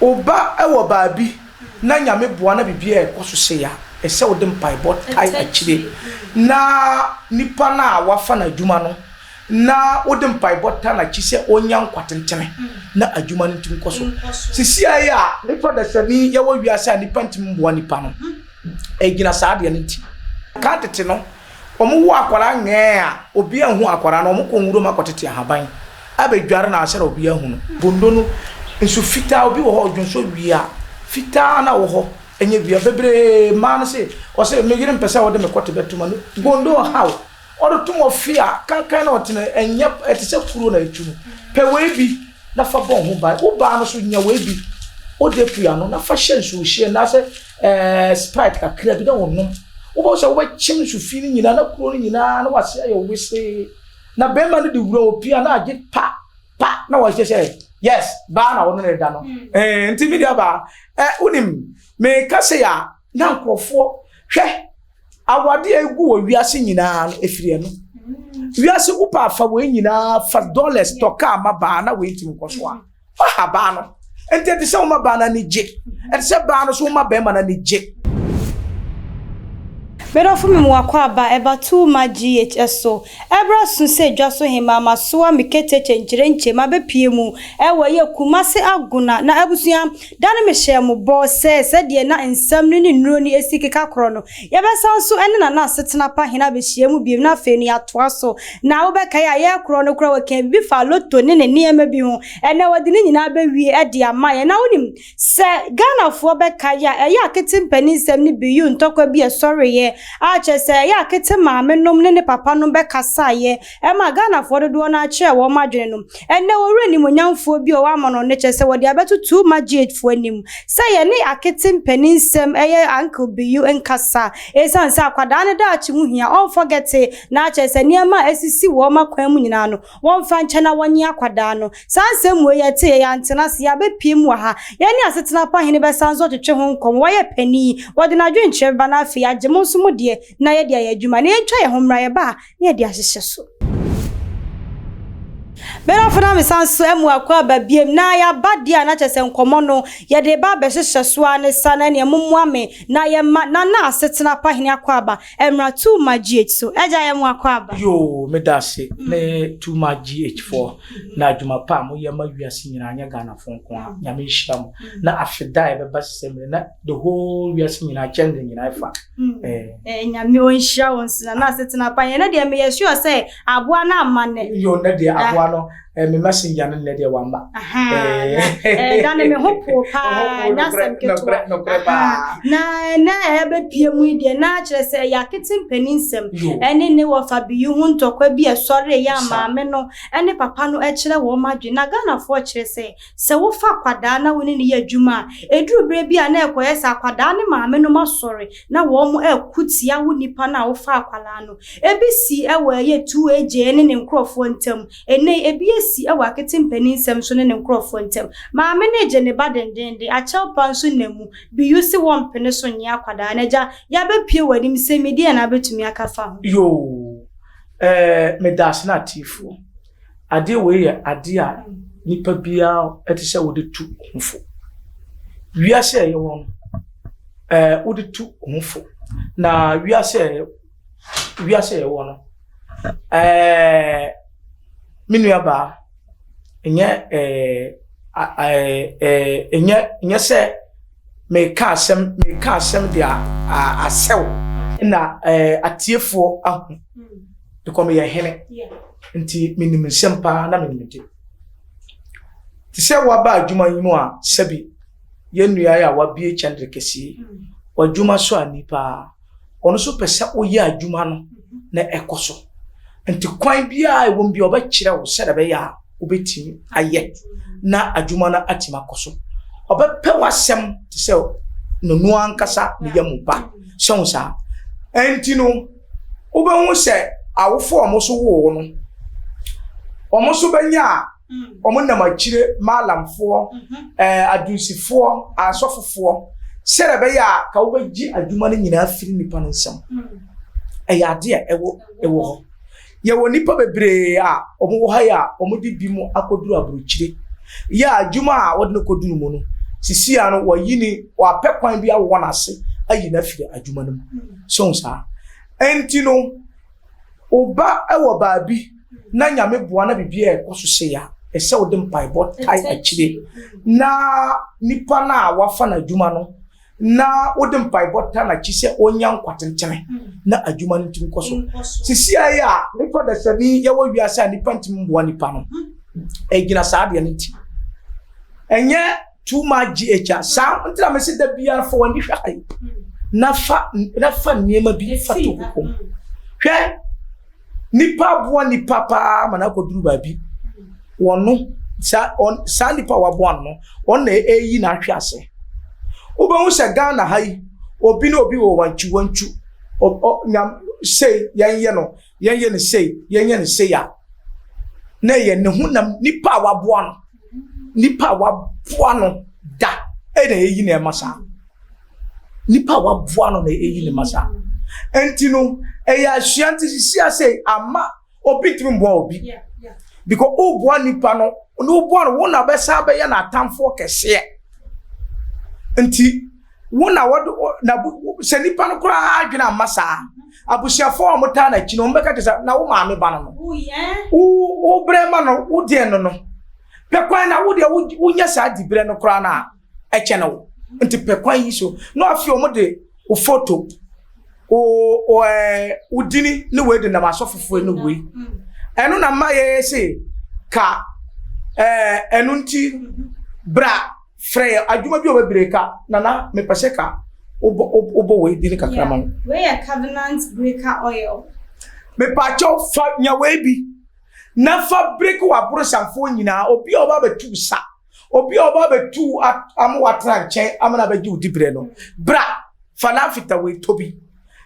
oba ewo baabi na nyame boa na bibia ekoso se ya ese wo de mpaebɔ tai akire na nipa na wafa na adwuma no na wo de mpaebɔ ta na kise onya nkwatentene na adwuma no ntim koso sisi ayi a nipa da sani ye wo wiase a nipa ntim boa nipa no egina saade ne nti ka tete no omo wo akwara nwe a obi ahu akwara no omo ko nwuro makotete ahaban abedware na asere obi ahu no bondo no nso fita obi wo ho odwonso wia fita na wo ho enye bia bebre man se o se megire mpesa wo de mekote betuma no bondo how o to mo fia kan na otene enye etese kuro na etumu pe we bi na fa bon ho ba wo ba no so nya we bi o de pia no na fa hye nso hye na se sprite ka kra bi da wo no wo bo se wo chim nso fi ni nyina na kuro ni nyina na wase ayo wese na be ma no de wuro opia na age pa na wa hye yes ba na wo no da no nti media ba unim me kase ya na nkrofo hwe awade egu wo wiase nyina no efire no wiase upa afa wo nyina fa dollars to ka ma ba na we tim koso a ha ba no enti de se wo ma ba na ni je enti se ba no so wo ma ba ma na ni je Pero fu mi mwakwa aba eba tu ma GHS so ebra sunse dwa so hema maso a mekete chenjire nche ma be pie mu ewe ye kumase aguna na abusua dane me hye mo bo se de na nsam ni nuro ni esikeka kro no ye be sanso ene na asetena pa hena be hye mu biem na fe ni atoa so na wo be kai aye kro no kro we kan bi fa loto ne niema bi ho ene wodi ni nyina be wie e de amaye na wonim se Ghana fo be kai aye Akete Mpeninsem ni Beyou ntokwa bi e sorry ye chese ya Akete maame nom ne papa no be kasa ye e ma Ghana fo do na ache wo madwene nom ene owre ni monyamfo bi o wa ma no ne chese wo de abetutu ma GH anim se ye ne Akete Mpeninsem eye uncle Beyou enkasa esan sa kwada ne da achi hu hia on forget na chese niema esisi wo makwan mu nyina no won fa nche na wonye akwada no sansem wo ye te ya ntena se ya be piem wa ha ye ne asetena pa hene be sanzo twetwe ho nkom wo ye pani wo de na dwenche ba na afi agemo nso mu de na ye dia adwuma na entwa ye homra ye ba na ye dia hyehye so Bera funa me sanso emu akwa ba biem na ya badia na chese nkomo no ye de ba be hyehye so ane sana ne mumwa me na ye ma na asetena pa hene akwa ba emra tu ma GH so eja ye mu akwa ba yo me dase ne tu ma GH4 na adwuma pa mo ye ma wiase nyina anya Ghana fo nko a nyame hira mo na afeda ye be ba system na the whole wiase nyina chende nyina ifa nyame on hira won na asetena pa ye na de me ye sure say aboa na amane yo na de aboa no me messenger no de wamba dane me hopo pa na semketo na ebe pie mu ide na kire se ya Akete Mpeninsem ene ne wo fa Beyou hu ntokwa bi esore ya maame no ene papa no e kire wo madwe na Ghana fo kire se wo fa kwada na woni ne ya adwuma eduru bre bi a na ekoye sa kwada ne maame no masore na wo mu ekutia wo nipa na wo fa akwala no ebisi ewe ye 2AJ ne nkrofo ntam ene ebi si ewa Akete Mpeninsem so ne nkrofo ntem maame ne je ne badendende achel panso nemu Beyou si wo mpene so nya akwada na ja ya be pie wadim se media na betumi akafa ho yo me das na tifo ade we ye ade a nipa bia etise wo de tu humfo wiase ye won wo de tu humfo na wiase ye won minua ba enye se me ka asem dia asew na atiefo ahu de kom ye hene nti minim nsempa na minimete ti se wa ba adwuma yimu a sebi ye nua ya wa bie chandre kesi adwuma so anipa ono so pese oye adwuma no na ekoso nti kwan bia e won bia obekire wo se da be ya obetimi aye na adwuma na atima koso obepe wasem ti se no ankasa ne yamuba so sa enti no obehu se awofo omoso wo no omoso benya omo na machire malamfo adusifo asofofo se da be ya ka obeji adwuma ne nyina afiri nipa no nsam ayade a ewo ye woni pa bebre a omo wo ha ya omo di bi mu akoduru aburuchire ya adwuma a wodne koduru mu no sisi ano wo yini wa pekwan bi awo na ase ayi na firi adwuma no so nsa enti no oba ewo baabi na nyame boa na bibia ekoso se ya ese wo de mpaebɔ tai akire na nipa na wafa na adwuma no na wo de mpaebɔ ta na kise onya nkwatentene na adwuma no ntim koso sisi ayi a nipa da sabi ya wo wiase a nipa ntim boa nipa no egina saade ne nti enye too much GH sa ntira me se da bia fo wani hwai na fa niema bi fa to ko hwe nipa boa nipa pa mana ko duru ba bi wono sa nipa wa boa no on na eyi na hwe ase obehu se Ghana hai obi na obi wo wanchu nyam sei yenye ne sei ya na ye ne hu na nipa wa boa no nipa wa boa no da na eyi na emasa nipa wa boa no na eyi na emasa enti no eya hwianti sisi ase ama obi timi boa obi because o boa nipa no boa no wona be sa be ya na atamfo kese enti wona na se nipa no kura adwena amasa abusiafo omota na kino mbeka tesa na wo maame ba no wo brema no wo de no pekwan na wo de wo nya sa dibre no kura na eche no nti pekwan yi so no afi omode o photo o udini ne we de na masofofo no we eno na ma ye se ka eno nti bra frey adwuma bi obebreka na me pese ka obo we dini kakra man we a covenant breaker oil me pa cho fa nya we bi na fa break wa brosanfo nyina obi oba betu sa obi oba betu amwatra nchen amana beji udibre no bra fa na fita we tobi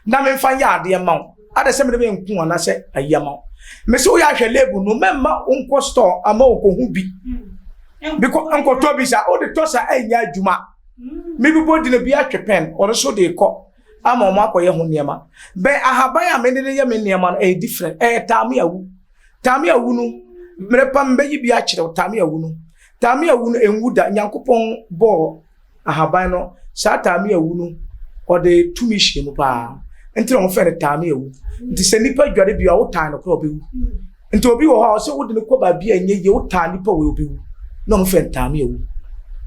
na me fa ya ade ma ade se me be nku ana se ayama me so ya hwe lebu no memma unko store ama okohu bi because unko tobi sa o de tosa anya adwuma me bi bodi na bi atwepen or so de ko ama o makoye ho niema be ahaban a me ne ye me niema no different tami awu no mrepa mbe yi bi a kire tami awu no enwuda nyankopon bo ahaban no sa tami awu no o de tumi hye mu pa enti no fe ne tami awu nti se nipa dware bi a wo tan no ko obewu nti obi wo ha o se wo de ko ba bi anye ye wo tan nipa we obewu no mo fe tami awu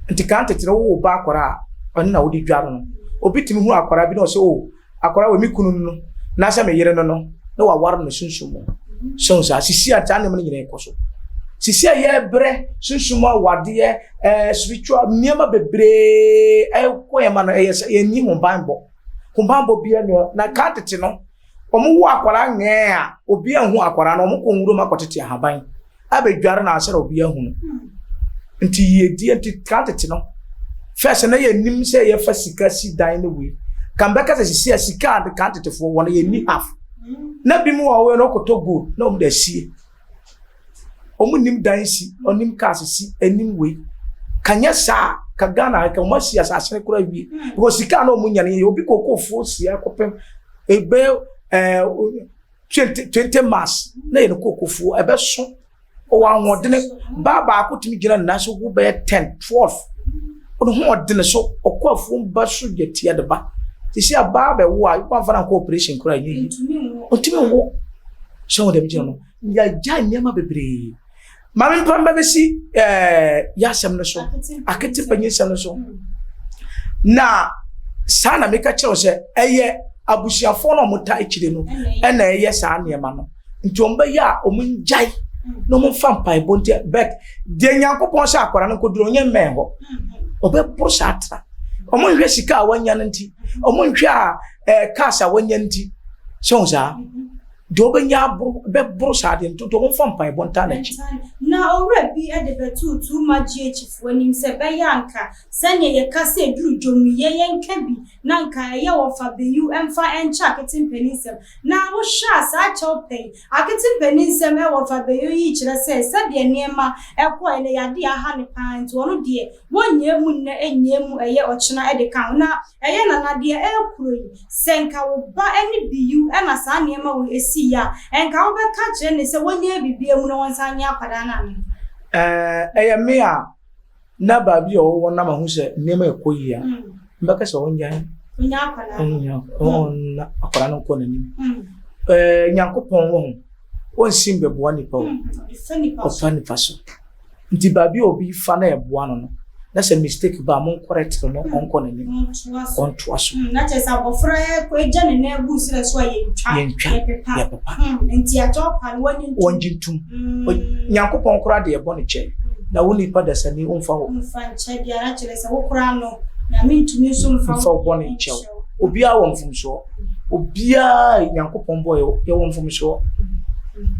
nti kan tetere wo ba akwara on na wo di dware no obi timi hu akwara bi no se o akwara we mi kunu no na se me yere no na wa war no sunsumo so sisi ata ne me nyina ekoso sisi ye bre sunsumo awade spiritual niema bebre koyema no ye ni humbanbo bia no na kan tete no omo wo akwara nwe a obi ahu akwara no omo ko nwuro makotete ahaban abedware na asere obi ahu no nti ye di nti kan tete no first na ye nim se ye fa sika si dan ne we kan beka se sisi sika and kan tete fo wona ye ni half na bi mu wa we no koto gold na omo da sie omo nim dan si onim ka si enim we kanya sa ka Ghana ka mo si asase kura wi because sika na omo nyane ye obi kokofo si akopem ebe 20 mass na ye kokofo ebe so o wa hodene baba akotimi gina na so go be 10 12 o ho hodene so okofo ba so getia de ba tisi aba be wo a kwa fana cooperation kura yi otimi wo so dem gina no ya ja nyama bebre mami mpamba besi ya sem no so Akete Mpeninsem no so na sana meka kire se eye abusiafo no mota ekire no na eye sa niema no ntomba ya omunjai no mfa mpaebɔ nti bet de nyankopɔn sha akwara no koduro nye mmeho obe posa atra omunhwe sika awanya nti omunhwe a kasa awanya nti so za do benya be brosa de nto to mfa mpaebɔ nta na chi na owra bi e de betu tu magie chifo anim se be yanka sanye ye kase eduru dwomi ye yenka bi na nka ye wo fa Beyou emfa encha Akete Mpeninsem na wo sha sa chopen Akete Mpeninsem e wo fa Beyou yi kire se de niema ekwo ene yade aha ne pan to no de wonye mu na enye mu eye ochena e de kan na eye na na de e kuro yi senka wo ba ene Beyou e na sa niema wo ya enka wo be ka kire ne se wonye bibia mu no wonsanya akwada na me eye me a na baabi o won na ma hu se nema ekoyi a mbaka se wonjan Onya akwala. on akwala no ko nanim nyankopon wo won simbe bo nipa o ofani paso nti baabi obi fa na eboa no that's a mistake ba mon correct no onko nanim on to aso na chesa bofra ko eja ne na bu sire so ya papa nti ato pan wonjintum nyankopon kora de ebo ne che na woni pa da sani onfa ho mfa nche biara chele se wo kora no na mintumi so mfa wo ne che obi a won fumso obi a nyankopon boy ye won fumso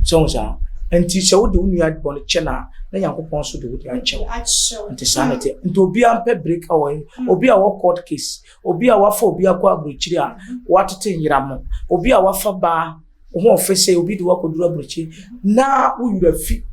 so sa enti se wo de unu ya bo ne che na nyankopon so de wo de a che enti sanete enti obi a mpe break away obi a wo court case obi a wafa obi akwa abrochiri a watete nyiramo obi a wafa ba ho ofese obi de wakodura abrochiri na wo yurafi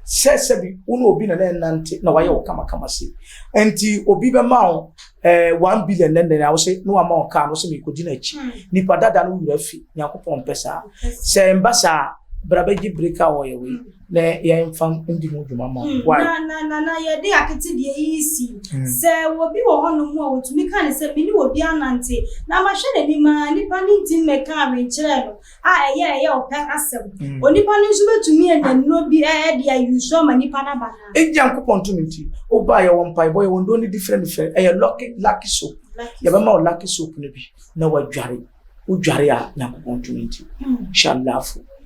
sesebi unu obi na nante na waye okama si enti obi be ma 1 billion na wo se no ama oka no se me kodi na chi nipa dada no yurafi yakopon pesa se mbasa brabeji breaker oye we na ya mfam ndi mu dwuma ma why na ye de akete de yisi se obi wo hono mu a wotumi ka ne se bi ni obi anante na ma hwe na ni ma nipa ni tin meka me kire no a eye opa asem onipa ni nso betumi enanno bi de ayuso ma nipa na bana ejankopon to nti oba ye won pai boy won do ni different lucky soap ya ba ma lucky soap ne bi na wadware udware a nyankopon to nti inshallah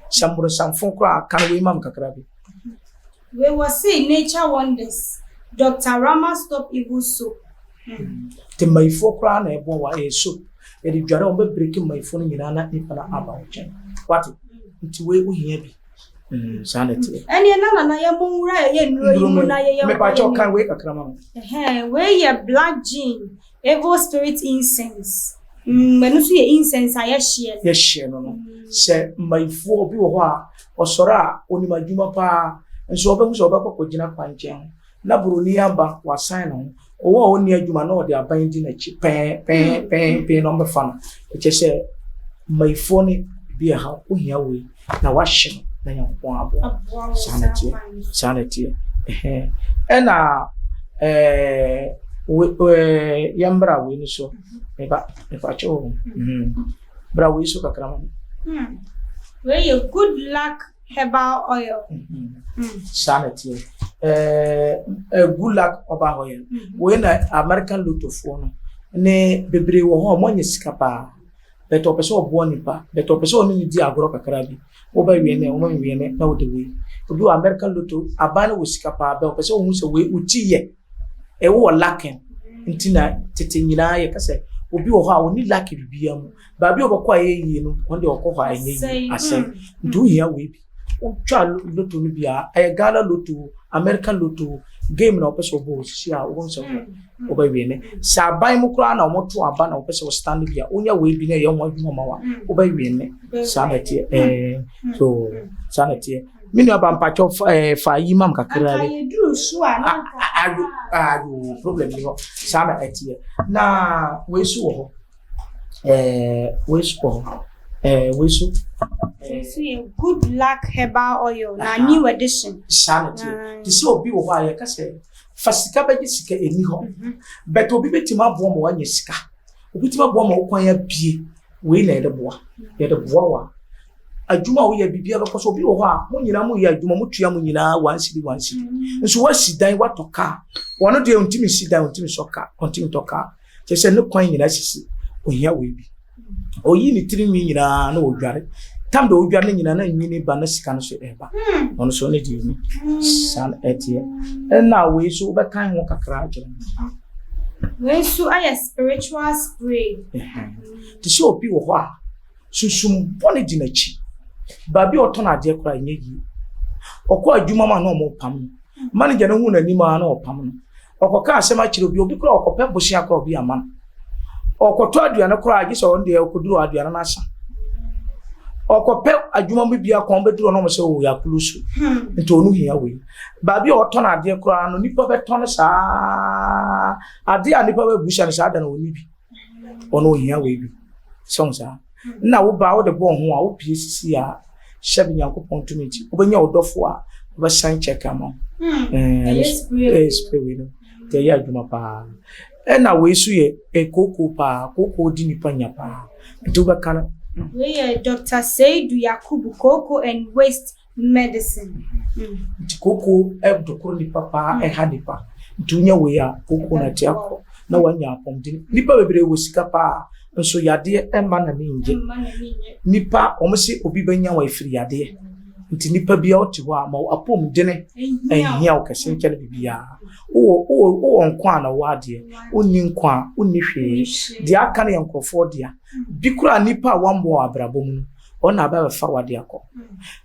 Sambro samfon kra kan we mam kakra bi we was say nature wonders Dr. Rama stop evil soap te mai fo kra na ebo wa e soap e di dware on be break mai fo no nyina na nipa na aba o chen what nti we uhia bi sanity eni na ya monwura ye nuro yimu na ye me pa cho kan we kakra mam we ye black gin evil spirit incense menu so ye incense a ye share no se mai fo bi wo ho a osora oni madwuma pa nso oba muso oba kokogina kwanchen na buruni amba wa sign no owo oni adwuma na ode aban di na chi pen no me fa no e se mai fo ni bi ha ohia we na wa hye na yankon abo sanity ena yambra we ni so me fa cho bra we so kakra ma where you good luck herbal oil sanity good luck herbal oil we na American lotto fo no ne bebre wo ho mo nyisika pa beto peso obo nipa beto peso oni di agoro kakra bi wo ba wie ne wo ma wie ne na wo de we obi American lotto abana wo sika pa be peso wo se we uti ye e wo lacken ntina tete nyina ye kase obi wo ha oni lucky bibia mu ba bi obokwa ye yi no onde okọ ha enye ase ndu hia we bi o twa lotto no bia e Ghana lotto American lotto game na opeso bo si a wo nso oba wie ne sa ban mu kura na omoto aba na opeso stand bia onya we bi na ye ho adwuma ma wa oba wie ne sanity so sanity mini aba mpacho fa yi mam kakra bi duru so a na problem ni ho sana etie na we su ho we su good luck herbal oil na new edition sanity this obi wo ha ye kase fasika beji sika eni ho but obi betima bo mo wanye sika obi tima bo mo kwan ya bie we na ye de boa wa adwuma wo ya bibia be koso obi wo ha mo nyina mo ya adwuma mo tua mo nyina wansidi nso wasidan watoka wono de ontimi sidan ontimi soka ontimi toka chese ne kwan nyina sisi ohia we bi oyi ni tirimi nyina na odware tam do odware nyina na nyini ba na sika no so eba ono so ne di ni san etie na we so be kan ho kakra ajere we so aya spiritual spray ti so obi wo ho a susum bone di na chi babi oton ade kura nyeyi okọ adwuma ma na omo pam manager no hu na nima na opam no okoka asema kire obi kura okope bosia kura obi ama okoto aduane kura agi so onde okoduru aduane na asa okope adwuma mu bia kon beduru no mo se o yakulusu nto onu hia we babi oton ade kura no nipa beton sa ade anipa we busia sa ada na oni bi ono hia we bi sonsa na wo ba wo de bo ho a wo pie sisi a shebi nyankopon tumiti wo benya odofo a wo ba san check am spray we no te ya adwuma pa na we su ye koko pa koko di nipa nya pa nti we kan we Dr. Seidu Yakubu Koko and Waste Medicine nti koko dokoro nipa pa ha nipa nti unya we ya koko na ti akọ na wanya apomdin nipa bebre wo sika pa nso yade emma na ninje nipa omse obi banya wa ifiri yade nti nipa bia oti ho ama apomdene ehia o kase nkyere bibia o nkwa na wade onni nkwa onni hwe dia aka na yankofo dia bikura nipa wambo abrabom no ona aba fa wade akọ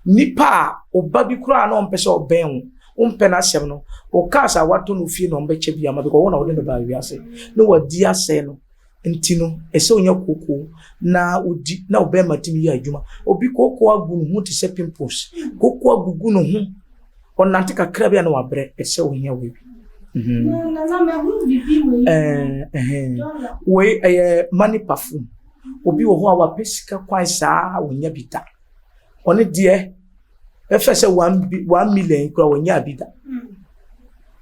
nipa oba bikura na ompese oben umpe na asem no o kasa wato no fie no mbeche bia ma because wona wode no ba wiase no wadi ase no ntino ese onya koko na odi na obema timi ya adwuma obi koko agu no hu ti se pimples koko agugu no hu onante kakra bia na wabre ese onya we na me hu bibi we money perfume obi wo ho a wapesika kwan saa onya bita one de efese 1 million kura onya bita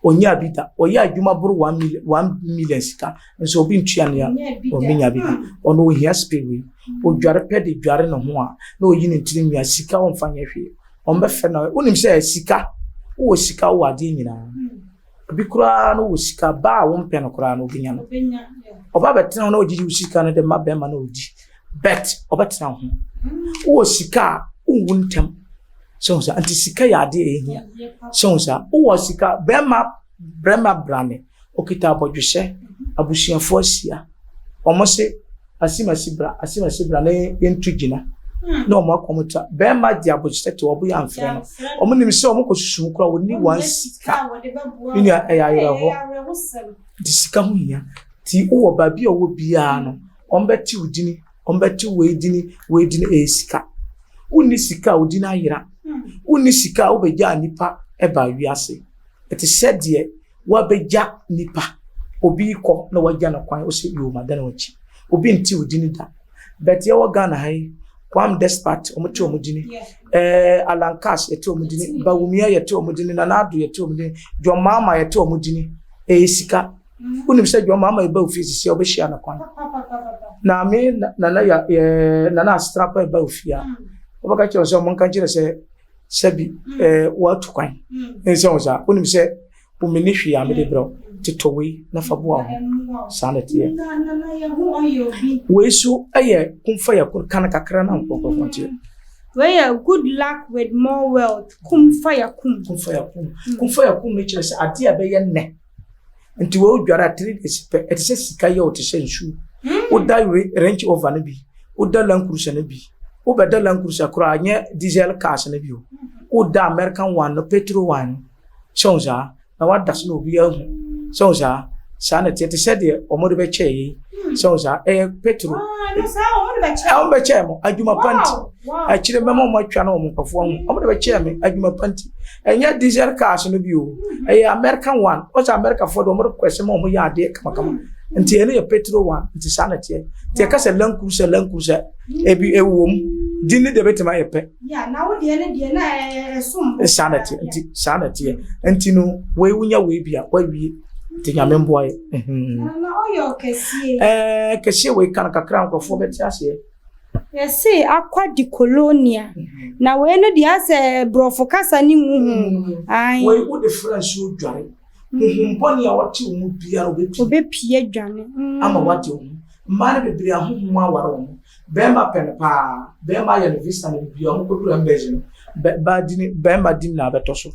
onya bita oya adwuma buru 1 million sika nso obi ntua ne o menya bita ono o hia spewe o dware pede dware no ho a na oyi ne ntiri mia sika o mfanya hwe o mbefe na onim se sika o sika o ade nyina obi kura no o sika ba wo mpe no kura no obinya no oba betena na oji sika no de mabema na oji bet obetena ho o sika o wuntem so anti sika ya ade ehia so o sika brema brane okita abodwehye abusuafo asia omose asimasi bra na yentugina na omo akomuta bema di abodwehye te obo ya mfere no omo nim se omo kosusu kura woni wan sika ni ayayira ho di sika hu hia ti wo ba bia wo bia no ombeti udini ombeti weedini sika unni sika udini ayira unni sika obeja nipa eba wiase eti sedie wabeja nipa obi ko na waja na kwan o se yo madana wachi obi nti udini da bet ye waga na hai kwam despot omuti omudini alankas eti omudini bawumia yeti omudini na nadu yeti omudini jomama yeti omudini sika unim se jomama eba ofisi se obehia na kwan na me na na strap eba ofia obaka che so mon kan kire se sebi watu kwan enso oza unim se umini hwe ya mede bro titowe na fabo aho sanete na ya hu oyobi we so aye kumfa ya kan kakra na nkoko fontie we good luck with more wealth kumfa ya me kire se ade abeye ne nti we odwara 3 days pe etise sika ye otise nsu oda range over na bi oda lankurusa na bi obeda lankurusa kura anye diesel cars na bi oda American one no petrol one sonza na wada so obi ahu sonza sanete te said de omodo be cheye sonza petrol no sa omodo be cheye mo adwuma panti akire memo mo atwa na omukofo ho omodo be cheye me adwuma panti enya diesel cars no bi o American one o sa America for do omodo kwese mo ya ade kama nti ene ya petrol one nti sanete te ka se lankurusa ebi ewom dini de betima yepe ya na wo de na sum sanete nti no we wunya we bia wa wie nti nyame mboaye na oyo kesi we kan kakra nkofo beti ase yesi akwa di colonia na we no di ase brofo kasa ni mu ai we wo de France o dware mboni ya wati umu bia obepie dwane ama wati umu mane bebiri ahuhu aware umu bema penpa bema ya visa ne bia umu kodura mbeje no bema din na betoso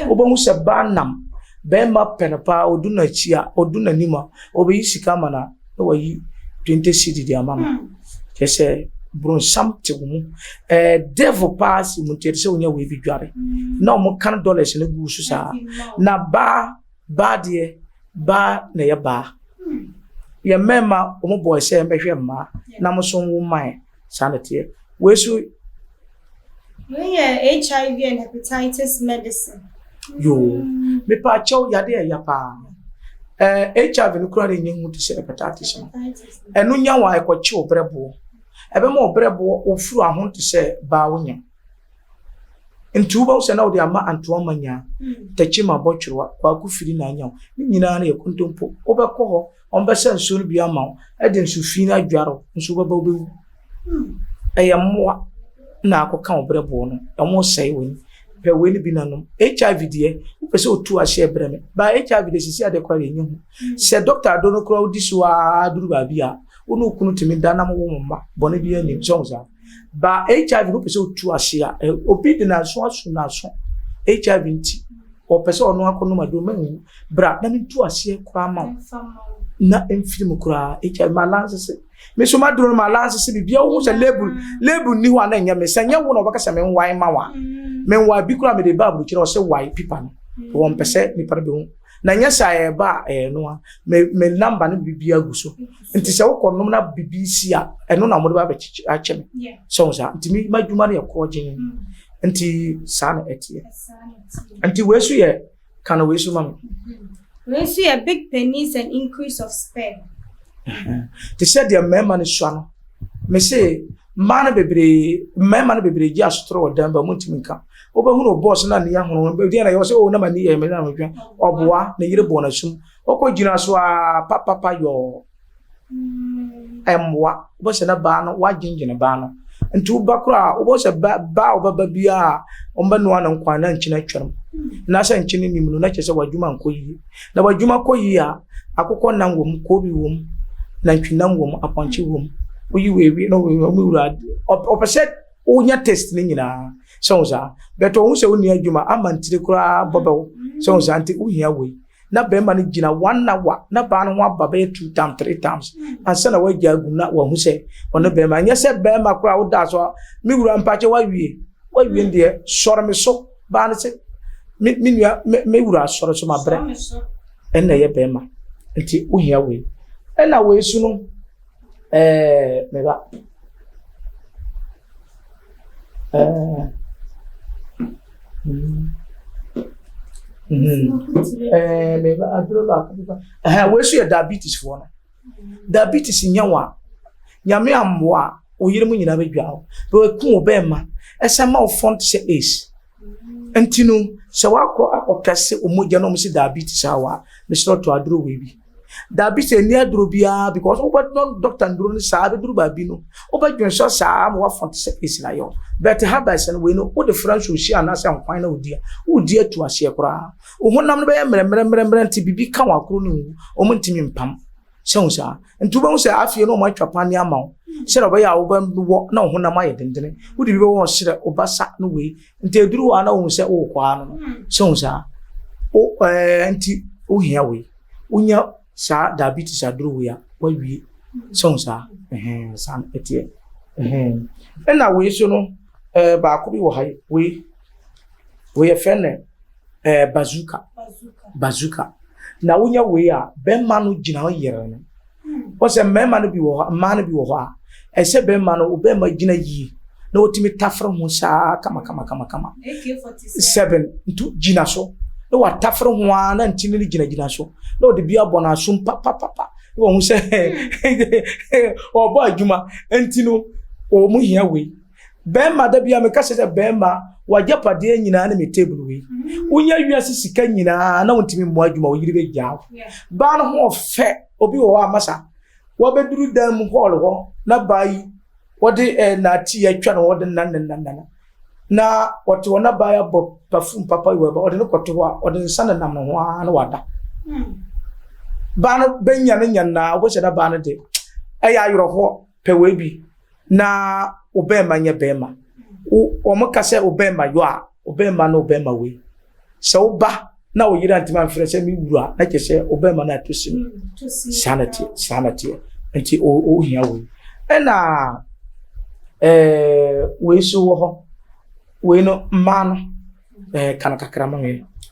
obomu se banam bema penpa oduna chia oduna nima obeyi sika mana no wayi 20 cedi dia mama kese bron samte umu devil pass mu tese onya we bi dware na omo kan dollars ne gu su sa na ba de ba na ya ba ya mema omo boy se mbehwe ma na mo so wo man sanete we so we HIV and hepatitis medicine yo me pa chaw ya de ya pa HIV no kura de nyi hu te se hepatitis enu nya wa ekwachi obrebo ebe mo obrebo ofuru ahon te se ba wonya nti wo se na wo de ama anto amanya tachi ma bochirwa kwa ku firi na anya ni nyina na yekontompo obekọ ho ombese nso no bi ama wo ede nso fi na adwaro nso baba obewu eyammoa na akoka obrebo no emo sei woni pe weni bi nanom HIV de pese otu ahye breme ba HIV de sisi ade kware enyu se doctor adono kro odi so aduru ba bia onu kunu timi dana mo mma bone bi ani zonza ba HIV no pese otu ahye obi de na so aso na so HIV nti o pese onu akono ma do men bra na ntu ahye kwa ma na emfiri kura HIV malance me so maduro malance se bibia wo se label ni ho ana nya me sanya wo no baka se me nwan ma wa me nwa bi kura me de bible kire o se wai pipa no wo mpese ni para be hu na nya sa e ba no a me number no bibia guso nti se wo konom na BBC a eno na mo de ba be ache me so sa nti mi madwuma na yakọ gyen nti sa na etie nti we so ye kana we so ma we see a big penis and increase of sperm. They said their member is swano. Me say, man bebre ji astro dan ba muntiminka. Oba hunu boss na niya hunu be dia na yo say o na mani e me na me oboa na yire bo na sum. Okojina so a papa yo emwa. Oba se na ba no wa ginjine ba no. Nti uba kura oba se ba oba bia omba no na nkwa na nchina twam. Na se nchini nim no na chese wadwuma nkoyi. Na wadwuma koyi a akokọ na ngom ko bi wom. Na ntwina ngom aponche wom oyi wewi no we wura opese onya test ni nyina sonza beto hu se oni adwuma amantire kura bobo sonza anti uhia we na bema ni gina 1 hour na ba no ababa 2 times 3 times ansa na wagya agu na wa hu se ono bema nya se bema kura wo da so mi wura mpache wa wie ndie soro me so ba na se mi nua me wura soro so mabre enna ye bema nti uhia we ena we su no meba meba adroba we su ya diabetes for no diabetes nyawa nyame amwa oyire mu nyina bedwa be ku obema esema o font se ace entinu se akopese omogya no msi diabetes awa me sro to adro we bi diabetes ni adro bia because oba doctor ndro ni sa be duru ba bi no oba dwenso sa mo wa font se ace na yo but habas no we no o the french o shi anasa nkwan na odi atu ase kora o honam no be mere nti bibi ka wa kro no o mo ntimi mpam se ho sa ntuba ho sa afie no mo atwapa ni ama se ro be ya wo ba wo na ho nam aye dendene wo di bi wo sire obasa no we nti eduru wa na wo se wo kwa no se ho sa o nti o hia we unya sa diabetes aduru we ya wa wie se ho sa san etie na we so no ba ko bi wo hai we ye fene bazooka na unya we ya be manu gina yere no o se me manu bi wo man bi wo ha e se be manu o be ma gina yi na otimi tafre ho sa kama AK47 ntu gina so no wa tafre ho na ntini ni gina so na o de bia bona so papa wo hu se o bo adwuma ntino o mu hia we be ma da bia me ka se be ma wajapade nyina na me table we unya wiase sika nyina na wontimi mo adwuma wo yiri be gya ba no ho fe obi wo amasa wo beduru dan mu hall ho na bayi wode na ti atwa no wode nan na wote wona baya bo perfume papa we ba wode no koto ho wode nsana nam no ho na wada ba no benya no nyanna wo se da ba no de aya yoro ho pe we bi na obema nya bema o mukase obema yo a obema no obema we se oba na o yira ntima mfrese mi wura na kese obema na tosim sanity enti o hia we ena we so ho we no man kana kakrama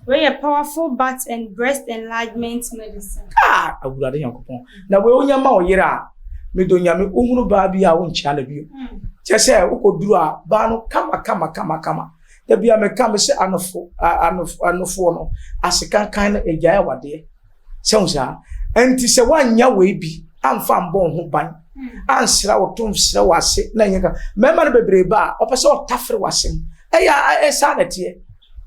we a powerful butt and breast enlargement medicine awura de yankopon na we onya ma o yira me do nyame ohunu ba bia wo nchia na bio chese ukoduru a ba no kama da bia me kam se anofo no asikan kan na egya wade se unsa enti se wanya we bi amfa mbon ho ban ansira wotom sira wase na nyeka mema no bebre ba opese o tafre wase eya sanete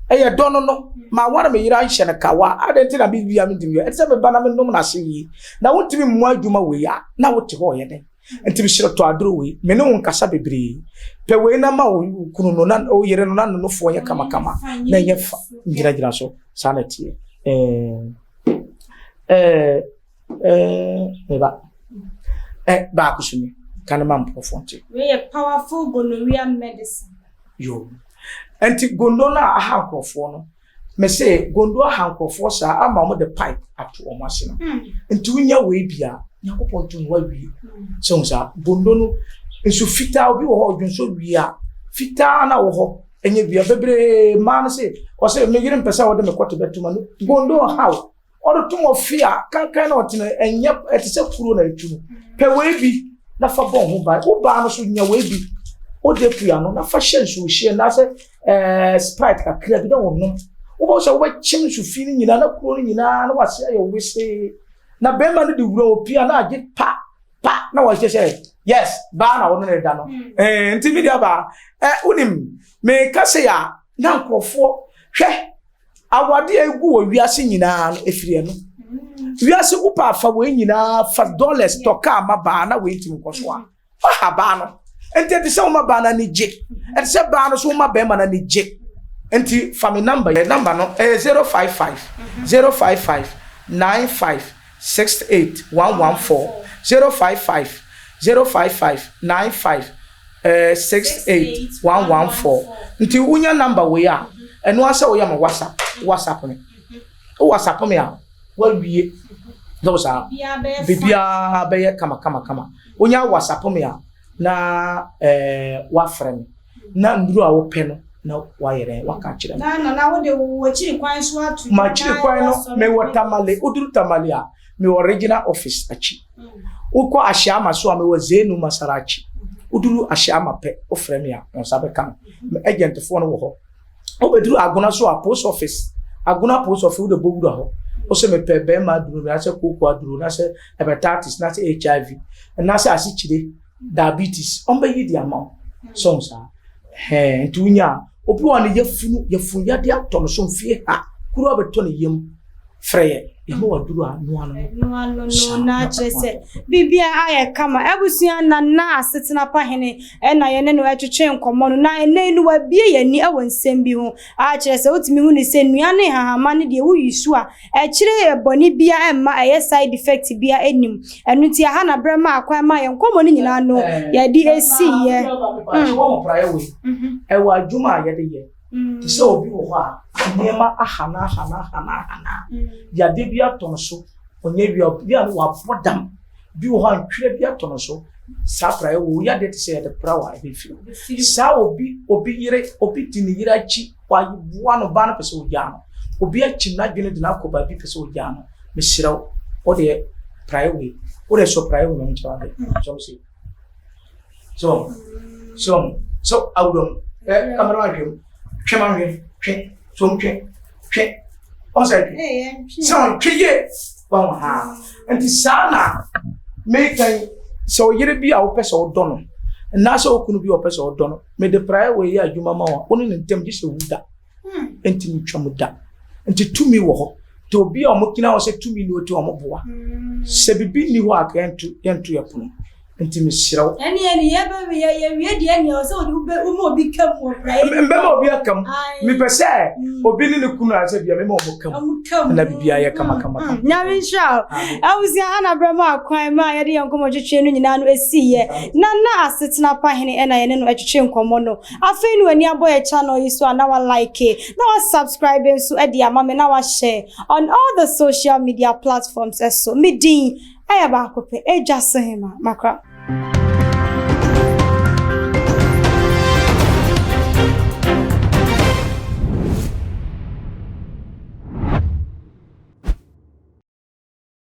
eya dono no ma wana me yira nhye ne kawa adenti na bibia me dim ye etse me bana me nom na se yi na wontimi mu adwuma we ya na wote ho ye den ntimi shiro to adro we me ne won kasa bebre pe we na ma kunu no na o yire no na no fo ye kama na ye fa ngira so sanete ba kusumi kanema mprofonte we powerful gonorrhea medicine yo enti gondo na ahankofo no me say gondo ahankofo sa ama mo the pipe ato o mase no enti unya we bia yakopon tun wa wi so sa gondo no enso fita obi wo ho dwonso wi a fita na wo ho enye bia bebre man say o say me girin pesa wo de me kwato betuma no gondo how odo tun ofia kankan na otina enye etise kuro na etu pe we bi na fa bon ho ba wo ba no so nya we bi o de pia no na fa hye so hye na say sprite ka kria bi da wonno wo ba so wo chim so fi ni nyina na kuro ni nyina na wase ayo wese na bema no de wura opia na age pa na wo hye yes ba na wono ne da no enti mi dia ba unim me ka se ya na nkofo hwe awade egu wo wiase nyina no efire no wiase ku pa fa wo nyina fa dollars to ka ma ba na we ntim koso a fa ba no enti de se wo ma ba na ni je enti se ba no so ma ba ma na ni je enti fa me number no 055 95 68 114 055 95 68 114 nti unya number we a eno asa wo ya ma WhatsApp me WhatsApp me a wa wie those are bibia be kama unya WhatsApp me a na wa frame na nduru a wo pe no na wa yere wa ka kire na wo de wo chiri kwan so atu ma chiri kwan no me watamale uduru tamale a me original office achi uko ashama so a me wa zenu masarachi uduru ashama pe o frame a on sabe kan agent fo no wo ho obeduru aguna so a post office de bogu ho o se me pe be ma duru na se kokwa duru na se hepatitis na se HIV na se asichire diabetes on be yi di amount so sa ntunya obi won yefunu ya de ato so mfie ha kuru abeto ne yem freye yemo waduru anu na chese bibia aye kama ebusia na asetina pahene na ye ne no atwetwe nkomo no na enu wa bie yani awonsem bi ho a chese otimi hu ni se nua ne hahama ne de wuyisu a kire eboni bia emma aye side effect bia enim enu ti ha na brema akwan ma ye nkomo ni nyina no ye di esi ye wo praye we e wa adwuma ye de ye ti se obi wo ha niema ahana ya de bia tonso onye bia no wa podam bi wo ha ntwere bia tonso sa praye wo ya de ti se de prawa e fi sa obi yire obi tini yire achi wa bua no ba no pese oja no obi achi na dwene de na ko ba bi pese oja no me siraw o de praye we o de so praye wo no nchawa de so awdom camera radio chema so mtwe on say so twiye bon ha enti sana make so yire bi a wo pese wo dono na so okunu bi wo pese wo dono me de prayer we ya adwuma ma wa oni ne ntem gise wuda enti ntwam da enti tumi wo ho to bi a mo kina wo se tumi ni oti o mo boa se bibi ni ho aka yentu yapono enti me siraw eni ye ba ye wie de eni o se obi kam wo prayer mbe mo obi akam mi pese obi ni kunu ase bia me mo kam na bibia ye kama nyawe sha awusia ana brama akwan ma ye de yankomo twetwe no nyina no esiye na asetina pahene ena ye ne no atwetwe nkomo no afei no ani aboye channel yi so na wa like na wa subscribe so e de ama me na wa share on all the social media platforms so midin ayaba akope ejasehema makra